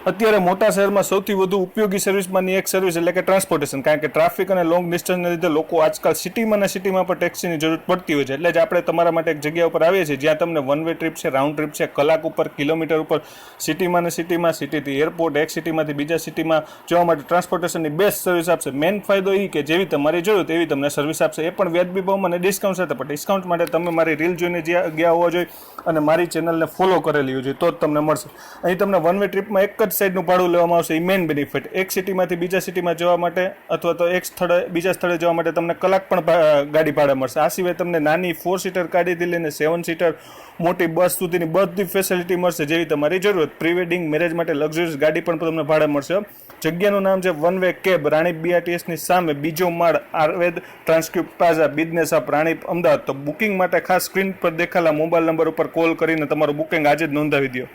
અત્યારે મોટા શહેરમાં સૌથી વધુ ઉપયોગી સર્વિસમાંની એક સર્વિસ એટલે કે ટ્રાન્સપોર્ટેશન, કારણ કે ટ્રાફિક અને લોંગ ડિસ્ટન્સને લીધે લોકો આજકાલ સિટીમાં અને સિટીમાં પણ ટેક્સીની જરૂર પડતી હોય છે. એટલે જ આપણે તમારા માટે એક જગ્યા ઉપર આવીએ છીએ જ્યાં તમને વન વે ટ્રીપ છે, રાઉન્ડ ટ્રીપ છે, કલાક ઉપર, કિલોમીટર ઉપર, સિટીમાં અને સિટીમાં, સિટીથી એરપોર્ટ, એક સિટીમાંથી બીજા સિટીમાં જવા માટે ટ્રાન્સપોર્ટેશનની બેસ્ટ સર્વિસ આપશે. મેઇન ફાયદો એ કે જેવી તમારી જરૂર તેવી તમને સર્વિસ આપશે, એ પણ વ્યાજબી ભાવમાં અને ડિસ્કાઉન્ટ સાથે. પણ ડિસ્કાઉન્ટ માટે તમે મારી રીલ જોઈને ગયા હોવા જોઈએ અને મારી ચેનલને ફોલો કરેલી હોવી જોઈએ, તો જ તમને મળશે. અહીં તમને વન વે ટ્રીપમાં એક જ સાઈડનું ભાડું લેવામાં આવશે, એ મેઇન બેનિફિટ. એક સિટીમાંથી બીજા સિટીમાં જવા માટે અથવા તો એક સ્થળે બીજા સ્થળે જવા માટે તમને કલાક પણ ગાડી ભાડે મળશે. આ સિવાય તમને નાની 4 સીટર ગાડીથી લઈને 7 સીટર મોટી બસ સુધીની બધી ફેસિલિટી મળશે જેવી તમારી જરૂરત. પ્રી વેડિંગ, મેરેજ માટે લક્ઝરીઝ ગાડી પણ તમને ભાડે મળશે. જગ્યાનું નામ છે વન વે કેબ, રાણી BRTSની સામે, બીજો માળ, આયુર્વેદ ટ્રાન્સક્યુબ પ્લાઝા, બિઝનેસ હબ, રાણી, અમદાવાદ. તો બુકિંગ માટે ખાસ સ્ક્રીન પર દેખાયેલા મોબાઈલ નંબર ઉપર કોલ કરીને તમારું બુકિંગ આજે જ નોંધાવી દો.